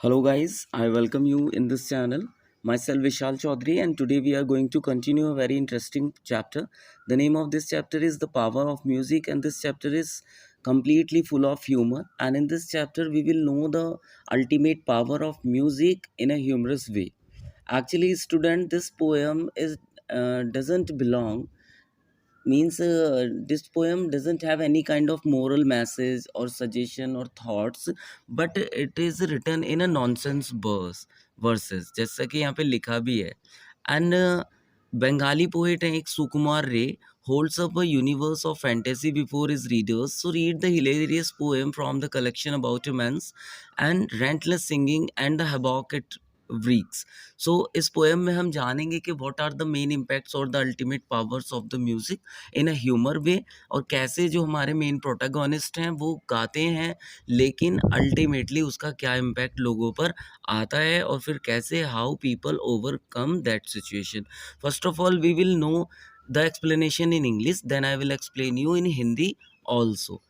Hello guys, I welcome you in this channel. Myself Vishal Chaudhary, and today we are going to continue a very interesting chapter. The name of this chapter is The Power of Music, and this chapter is completely full of humor. And in this chapter we will know the ultimate power of music in a humorous way. Actually, student, this poem is doesn't belong means this poem doesn't have any kind of moral message or suggestion or thoughts, but it is written in a nonsense verses जैसा कि यहाँ पे लिखा भी है. And Bengali poet है एक सुकुमार रे holds up a universe of fantasy before his readers. So read the hilarious poem from the collection about a man's and relentless singing and the havoc it wreaks. सो इस poem में हम जानेंगे कि what are the main impacts और the ultimate powers of the music in a humour way, और कैसे जो हमारे मेन प्रोटैगोनिस्ट हैं वो गाते हैं, लेकिन अल्टीमेटली उसका क्या इम्पैक्ट लोगों पर आता है, और फिर कैसे how people overcome that situation. First of all we will know the explanation in English, then I will explain you in Hindi also.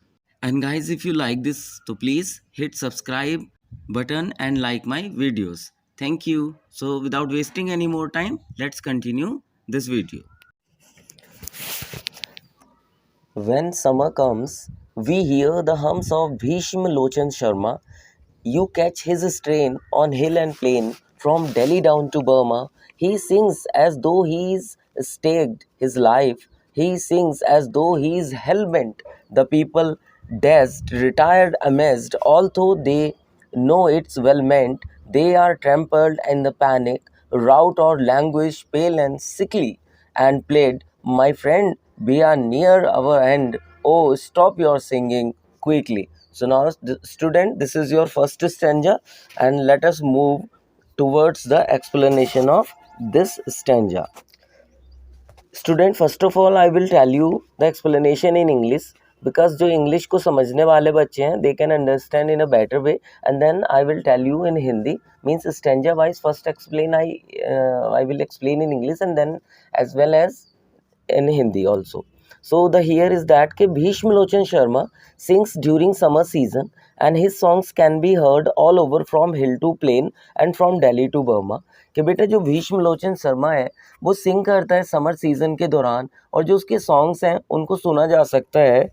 And guys, if you like this, so please hit subscribe button and like my videos. Thank you. So without wasting any more time, let's continue this video. When summer comes, we hear the hums of Bhishma Lochan Sharma. You catch his strain on hill and plain, from Delhi down to Burma. He sings as though he's staked his life. He sings as though he's hell-bent. The people, dazed, retired, amazed, although they know it's well meant, they are trampled in the panic, rout or languish, pale and sickly, and plead, "My friend, we are near our end. Oh, stop your singing quickly." So now, student, this is your first stanza, and let us move towards the explanation of this stanza. Student, first of all, I will tell you the explanation in English, because जो English को समझने वाले बच्चे हैं, they can understand in a better way, and then I will tell you in Hindi. Means stanza wise, first I will explain in English, and then as well as in Hindi also. So the here is that कि Bhishma Lochan Sharma sings during summer season, and his songs can be heard all over from hill to plain and from Delhi to Burma. कि बेटा जो भीष्म लोचन शर्मा है वो सिंग करता है summer season के दौरान, और जो उसके सॉन्ग्स हैं उनको सुना जा सकता है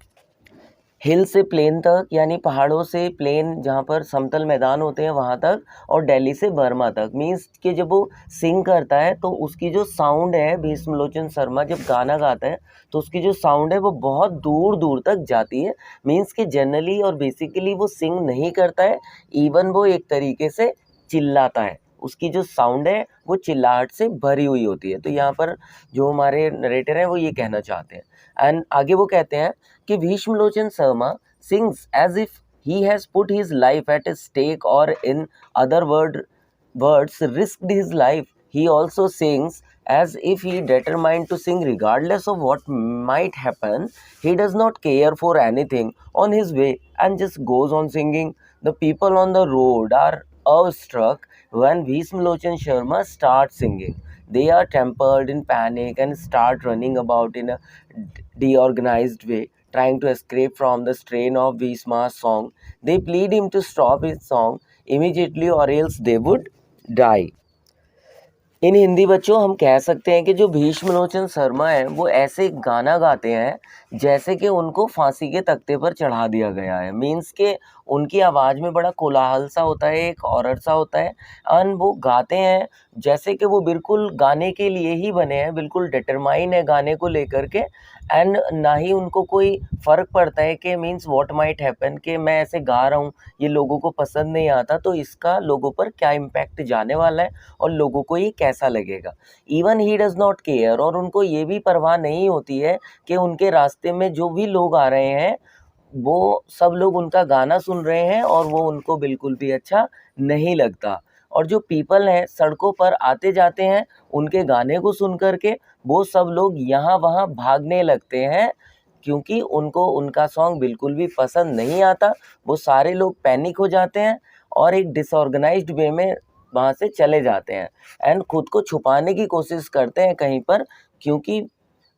हिल से प्लेन तक, यानी पहाड़ों से प्लेन जहाँ पर समतल मैदान होते हैं वहाँ तक, और दिल्ली से बर्मा तक. मीन्स कि जब वो सिंग करता है तो उसकी जो साउंड है, भीष्मलोचन शर्मा जब गाना गाता है तो उसकी जो साउंड है वो बहुत दूर दूर तक जाती है. मीन्स कि जनरली और बेसिकली वो सिंग नहीं करता है, इवन वो एक तरीके से चिल्लाता है. उसकी जो साउंड है वो चिल्लाहट से भरी हुई होती है. तो यहाँ पर जो हमारे नरेटर हैं वो ये कहना चाहते हैं. एंड आगे वो कहते हैं कि भीष्मलोचन Sharma sings as if he has put his life at stake, or in other words risked his life. He also sings as if he determined to sing regardless of what might happen. He does not care for anything on his way and just goes on singing. The people on the road are awestruck when Bhishmlochan Sharma starts singing. They are tempered in panic and start running about in a deorganized way, trying to escape from the strain of Bhishma's song. They plead him to stop his song immediately, or else they would die. इन हिंदी बच्चों हम कह सकते हैं कि जो भीष्मलोचन शर्मा है वो ऐसे गाना गाते हैं जैसे कि उनको फांसी के तख्ते पर चढ़ा दिया गया है. मीन्स के उनकी आवाज़ में बड़ा कोलाहल सा होता है, एक हॉरर सा होता है, और वो गाते हैं जैसे कि वो बिल्कुल गाने के लिए ही बने हैं, बिल्कुल डिटरमाइन है गाने को लेकर के. एंड ना ही उनको कोई फ़र्क पड़ता है कि मीन्स व्हाट माइट हैपन, कि मैं ऐसे गा रहा हूँ, ये लोगों को पसंद नहीं आता तो इसका लोगों पर क्या इम्पैक्ट जाने वाला है और लोगों को ये कैसा लगेगा. Even he does not care, और उनको ये भी परवाह नहीं होती है कि उनके रास्ते में जो भी लोग आ रहे हैं वो सब लोग उनका गाना सुन रहे हैं और वो उनको बिल्कुल भी अच्छा नहीं लगता. और जो पीपल हैं सड़कों पर आते जाते हैं उनके गाने को सुन कर के वो सब लोग यहाँ वहाँ भागने लगते हैं, क्योंकि उनको उनका सॉन्ग बिल्कुल भी पसंद नहीं आता. वो सारे लोग पैनिक हो जाते हैं और एक डिसऑर्गेनाइज्ड वे में वहाँ से चले जाते हैं एंड खुद को छुपाने की कोशिश करते हैं कहीं पर, क्योंकि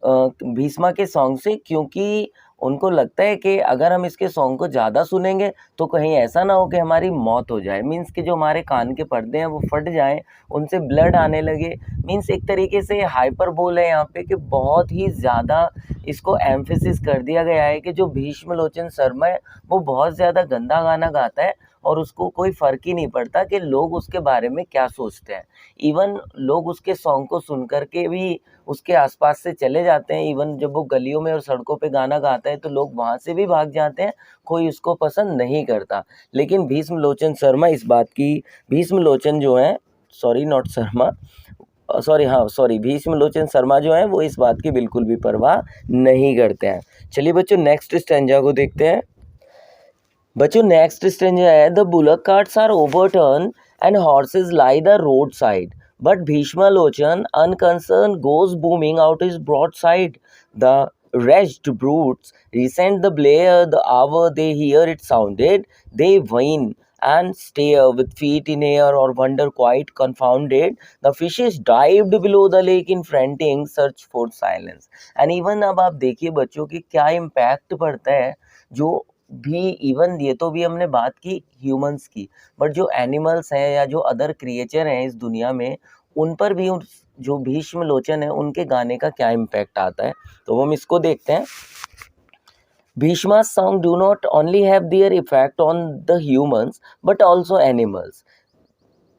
भीष्मा के सॉन्ग से, क्योंकि उनको लगता है कि अगर हम इसके सॉन्ग को ज़्यादा सुनेंगे तो कहीं ऐसा ना हो कि हमारी मौत हो जाए, मीन्स कि जो हमारे कान के पर्दे हैं वो फट जाएं, उनसे ब्लड आने लगे। मीन्स एक तरीके से हाइपरबोल है यहाँ पे कि बहुत ही ज़्यादा इसको एम्फेसिस कर दिया गया है कि जो भीष्म लोचन शर्मा है वो बहुत ज़्यादा गंदा गाना गाता है और उसको कोई फ़र्क ही नहीं पड़ता कि लोग उसके बारे में क्या सोचते हैं। इवन लोग उसके सॉन्ग को सुन कर के भी उसके आसपास से चले जाते हैं। इवन जब वो गलियों में और सड़कों पे गाना गाता है तो लोग वहाँ से भी भाग जाते हैं, कोई उसको पसंद नहीं करता। लेकिन भीष्म लोचन शर्मा इस बात की, भीष्म लोचन जो हैं, sorry not Sharma, sorry Bhishma Lochan Sharma जो हैं वो इस बात की बिल्कुल भी परवाह नहीं करते हैं। चलिए बच्चों नेक्स्ट स्टैंजा को देखते हैं। बच्चों नेक्स्ट स्टेंजा है, the bullock carts are overturn and horses lie the road side but Bhishmalochan unconcerned गोes booming out his broadside. The wretched brutes resent the blare the hour they hear it sounded. They whine and stare with feet in air or wonder quite confounded. The fishes dived below the lake in frantic search for silence. And even अब आप देखिए बच्चों की क्या impact पड़ता है, जो भी इवन ये तो भी हमने बात की ह्यूमंस की, बट जो एनिमल्स हैं या जो अदर क्रिएचर हैं इस दुनिया में, उन पर भी जो भीष्म लोचन है उनके गाने का क्या इम्पैक्ट आता है, तो हम इसको देखते हैं। भीष्मा's song do not only have their effect on the humans but also animals.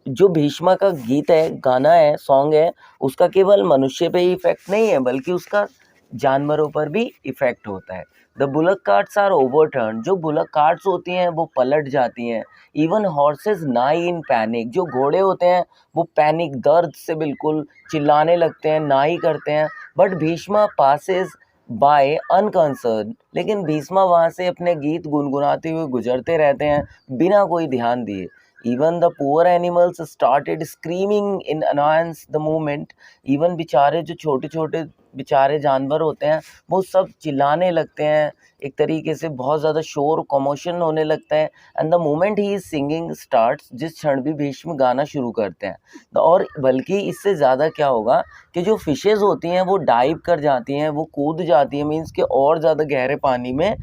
जो भीष्मा का गीत है, गाना है, सॉन्ग है, उसका केवल मनुष्य पे ही इफेक्ट नहीं है बल्कि उसका जानवरों पर भी इफेक्ट होता है। The bullock carts are overturn, जो बुलक कार्ट्स होती हैं वो पलट जाती हैं। इवन हॉर्सेस नाई इन पैनिक, जो घोड़े होते हैं वो पैनिक, दर्द से बिल्कुल चिल्लाने लगते हैं, नाई करते हैं। But Bhishma passes by unconcern, लेकिन भीष्मा वहाँ से अपने गीत गुनगुनाते हुए गुजरते रहते हैं बिना कोई ध्यान दिए। Even the poor animals started screaming in annoyance the moment. Even बेचारे जो छोटे छोटे बेचारे जानवर होते हैं वो सब चिल्लाने लगते हैं, एक तरीके से बहुत ज़्यादा शोर कॉमोशन होने लगता है। And the moment he is singing starts, जिस क्षण भी भीष्म गाना शुरू करते हैं और बल्कि इससे ज़्यादा क्या होगा कि जो फिशेज़ होती हैं वो डाइव कर जाती हैं, वो कूद जाती हैं, मीन्स के और ज़्यादा गहरे पानी में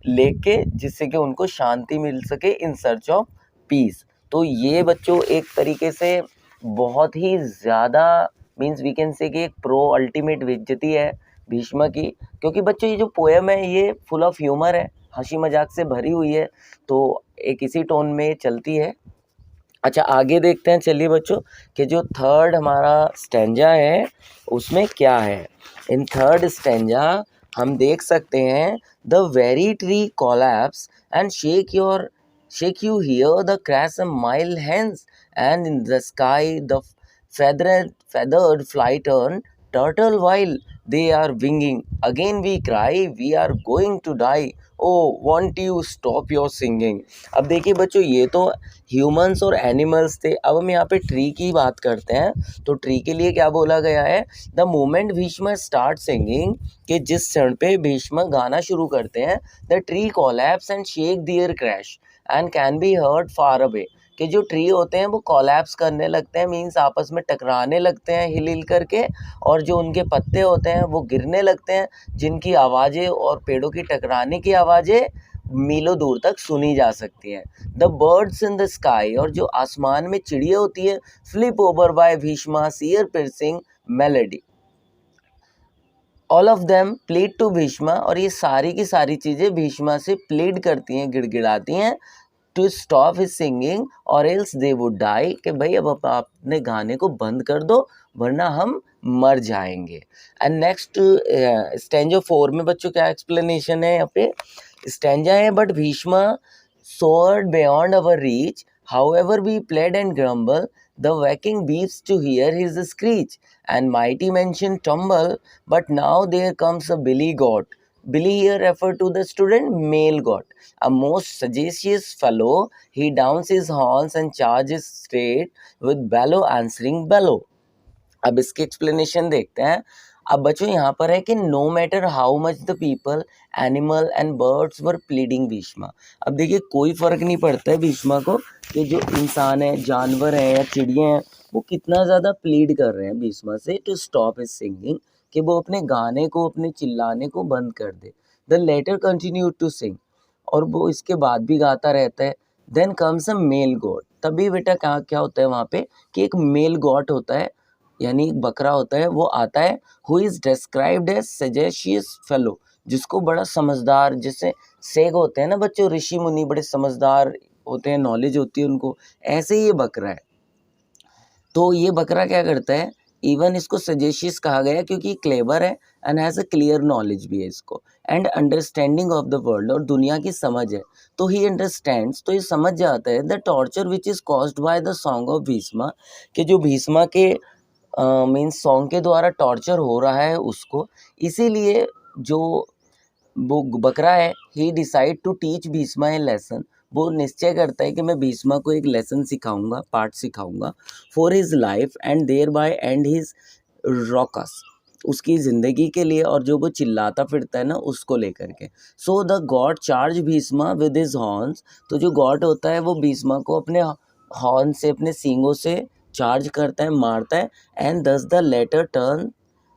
लेके, जिससे कि उनको शांति मिल सके इन सर्च ऑफ पीस। तो ये बच्चों एक तरीके से बहुत ही ज़्यादा मीन्स वी कैन से कि एक प्रो अल्टीमेट बेइज्जती है भीष्म की, क्योंकि बच्चों ये जो पोएम है ये फुल ऑफ ह्यूमर है, हंसी मजाक से भरी हुई है, तो एक इसी टोन में चलती है। अच्छा आगे देखते हैं, चलिए बच्चों कि जो थर्ड हमारा स्टैंजा है उसमें क्या है। इन थर्ड स्टैंजा हम देख सकते हैं, the very tree collapse and shake you hear the crash a mile hence, and in the sky the feathered flighter turtle while they are winging. Again we cry, we are going to die. Oh, won't you stop your singing. अब देखिए बच्चों ये तो humans और animals थे, अब हम यहाँ पे ट्री की बात करते हैं। तो ट्री के लिए क्या बोला गया है, the moment Bhishma start singing, कि जिस क्षण पे भीष्म गाना शुरू करते हैं, the tree collapse and shake their crash and can be heard far away, कि जो ट्री होते हैं वो कोलैप्स करने लगते हैं, मीन्स आपस में टकराने लगते हैं हिल हिल करके, और जो उनके पत्ते होते हैं वो गिरने लगते हैं, जिनकी आवाज़ें और पेड़ों की टकराने की आवाज़ें मीलों दूर तक सुनी जा सकती हैं। The birds in the sky, और जो आसमान में चिड़िया होती है, flip over by Bhishma's ear piercing melody, all of them plead to Bhishma, और ये सारी की सारी चीज़ें भीष्मा से प्लीड करती हैं, गिड़गिड़ाती हैं, टू स्टॉप हिज सिंगिंग और एल्स दे वुड डाई, कि भाई अब आप अपने गाने को बंद कर दो वरना हम मर जाएंगे। एंड नेक्स्ट स्टैंजा 4 में बच्चों क्या एक्सप्लेनेशन है यहाँ पे, स्टैंजा है, but Bheeshma soared beyond our reach, however we plead and grumble, the waking beeps to hear his screech, and mighty mention tumble, but now there comes a Billy God. Billy here referred to the student male god, a most sagacious fellow. He downs his horns and charges straight with bellow answering bellow. अब इसकी explanation देखते हैं। अब बच्चों यहाँ पर है कि no matter how much the people animal and birds were pleading Bhishma. अब देखिए कोई फ़र्क नहीं पड़ता है भीष्मा को कि जो इंसान है, जानवर हैं या चिड़िया हैं, वो कितना ज़्यादा प्लीड कर रहे हैं भीष्मा से टू स्टॉप हिज सिंगिंग, कि वो अपने गाने को, अपने चिल्लाने को बंद कर दे। The latter continued to sing, और वो इसके बाद भी गाता रहता है. Then comes a male goat. तभी बेटा क्या होता है वहाँ पे कि एक मेल गॉड होता है, यानी एक बकरा होता है, वो आता है. हु इज डिस्क्राइब्ड एज सजेशियस फेलो, जिसको बड़ा समझदार, जैसे सेग होते हैं ना बच्चों, ऋषि मुनि बड़े समझदार होते हैं, नॉलेज होती है उनको, ऐसे ही ये बकरा है. तो ये बकरा क्या करता है, इवन इसको सजेशियस कहा गया क्योंकि क्लेवर है and has a clear knowledge भी है इसको, and understanding of the world, और दुनिया की समझ है. तो ही अंडरस्टैंड्स, तो ये समझ जाता है the torture which is caused by the song of Bheeshma, कि जो भीष्मा के मीन्स सॉन्ग के द्वारा टॉर्चर हो रहा है उसको. इसीलिए जो वो बकरा है, he decide to teach Bhishma a lesson, वो निश्चय करता है कि मैं भीष्मा को एक लेसन सिखाऊंगा, पाठ सिखाऊंगा, for his life and thereby and his rocks, उसकी ज़िंदगी के लिए, और जो वो चिल्लाता फिरता है ना उसको लेकर के. So the God charge Bheeshma with his horns, तो जो गॉड होता है वो भीष्मा को अपने हॉर्न से, अपने सींगों से चार्ज करता है, मारता है. And thus the latter turn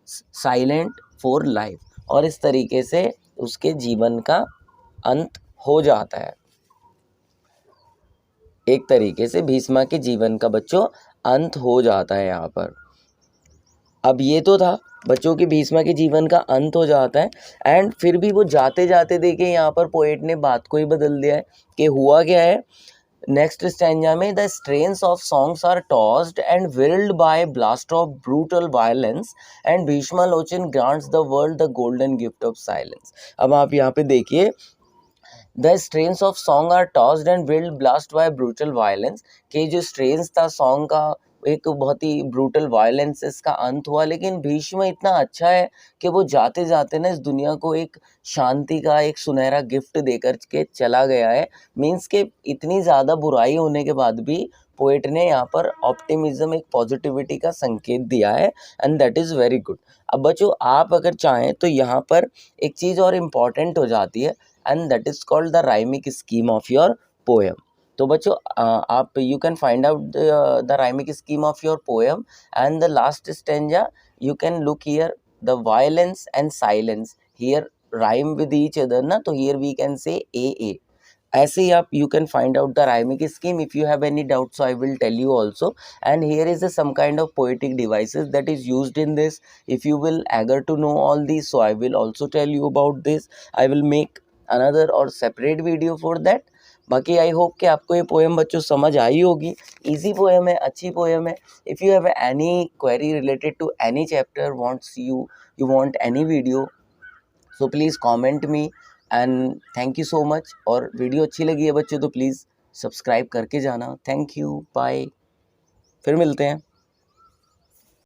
silent for life, और इस तरीके से उसके जीवन का अंत हो जाता है. एक तरीके से भीष्मा के जीवन का बच्चों अंत हो जाता है यहाँ पर. अब ये तो था बच्चों की भीष्मा के जीवन का अंत हो जाता है, एंड फिर भी वो जाते जाते देखे यहाँ पर पोएट ने बात को ही बदल दिया है कि हुआ क्या है. नेक्स्ट स्टैंजा में the strains of songs are tossed and whirled by blast of brutal violence and Bhishma Lochan grants the world the golden gift of silence. अब आप यहाँ पे देखिए, the strains of song are tossed and whirled blast by brutal violence, कि जो strains था song का, एक बहुत ही ब्रूटल वायलेंस से इसका अंत हुआ. लेकिन भीष्म इतना अच्छा है कि वो जाते जाते ना इस दुनिया को एक शांति का एक सुनहरा गिफ्ट देकर के चला गया है. मीन्स के इतनी ज़्यादा बुराई होने के बाद भी पोएट ने यहाँ पर ऑप्टिमिज्म, एक पॉजिटिविटी का संकेत दिया है, and that is very good. अब बच्चों आप अगर चाहें तो यहाँ पर एक चीज़ और इम्पॉर्टेंट हो जाती है, and that is called the rhymic scheme of your poem. तो बच्चों आप you can find out the rhymic scheme of your poem, and the last stanza you can look here, the violence and silence here rhyme with each other ना, तो here we can say ए. ऐसे ही आप you can find out the rhymic scheme. If you have any doubt, so I will tell you also. And here is some kind of poetic devices that is used in this. If you will eager to know all these, so I will also tell you about this. I will make another or separate video for that. बाकी I hope कि आपको ये poem बच्चों समझ आई होगी. Easy poem है, अच्छी poem है. If you have any query related to any chapter, wants you want any video, so please comment me, and thank you so much. और वीडियो अच्छी लगी है बच्चों तो प्लीज़ सब्सक्राइब करके जाना. थैंक यू, बाय, फिर मिलते हैं.